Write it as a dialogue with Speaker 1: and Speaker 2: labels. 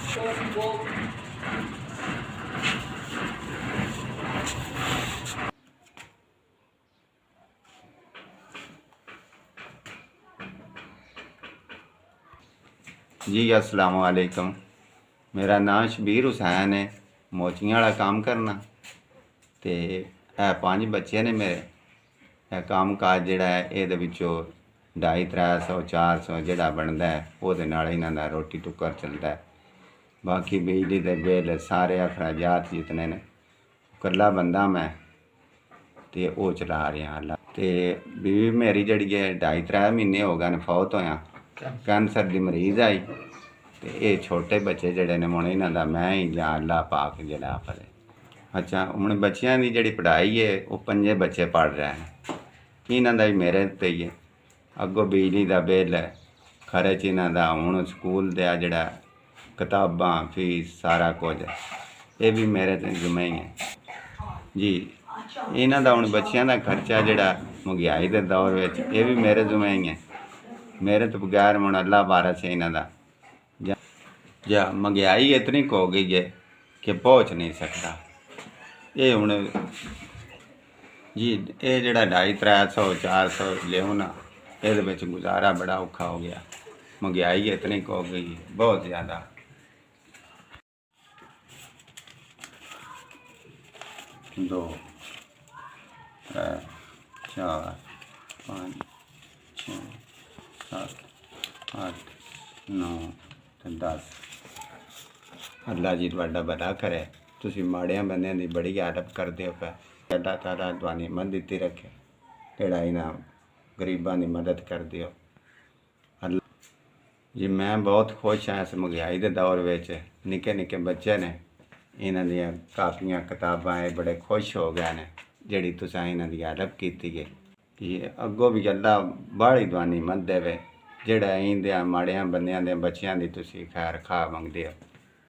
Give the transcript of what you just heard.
Speaker 1: जी अस्सलाम वालेकुम। मेरा नाम शबीर हुसैन है। मोचियां वाला काम करना ते है 5 बच्चे ने मेरे। काम काज जिहड़ा है ये 250-300 400 जिहड़ा बनता है वो इन्हां दा रोटी टुक्कर चलता है। बाकी बिजली दे बिल सारे अखराजात जितने ने कल्ला बंदा मैं ते वो चला रहा। ते बीवी मेरी जिहड़ी है 2.5-3 महीने हो गए फौत होया, कैंसर दी मरीज़ आई। तो ये छोटे बच्चे जड़े ने मुझे इन्हों का मैं ही या अल्लाह पाक जड़ा फले। अच्छा हूँ बच्चों की जी पढ़ाई है वो 5 बच्चे पढ़ रहे हैं, इन्हों का भी मेरे ते ही है। अगों बिजली का बिल है, खर्च इन्हों का हूँ स्कूल का जड़ा किताबां फीस सारा कुछ ये भी मेरे ते जिम्मे ही है जी। इन्हों का हूँ बच्चों का खर्चा जड़ा महंगाई के दौर में ये भी मेरे जिम्मे ही है। मेरे तो बगैर हूँ अल्लाह वारस है इन्हों का। या महंगाई इतनी हो गई है कि पहुँच नहीं सकता। ये हूँ जी ये जड़ा 250-300 400 लियो ना ये गुजारा बड़ा औखा हो गया। महंगाई इतनी हो गई है बहुत ज़्यादा। 2 3 4 5 6 7 8 9 10। अल्लाह जी तुहाडा भला करे। तुसीं माड़ियां बंदियां दी बड़ी हेल्प करदे हो पे। अल्लाह ताला तुहानू हिम्मत दित्ती रखे जेड़ा इन्हां गरीबां दी मदद करदे हो। जी मैं बहुत खुश हाँ इस महंगाई के दौर में। निक्के निक्के बच्चे ने इन्हां दियां कापियां किताबां ये बड़े खुश हो गए ने जिहड़ी तुसां इन्हां दी हेल्प कीती है। कि अगों भी अल्लाह बाहली तुहानू हिम्मत देवे जेड़ा इंदियां माड़ियां बंदियां दे बच्चियां दी तुसीं खैर खा मंगदे हो।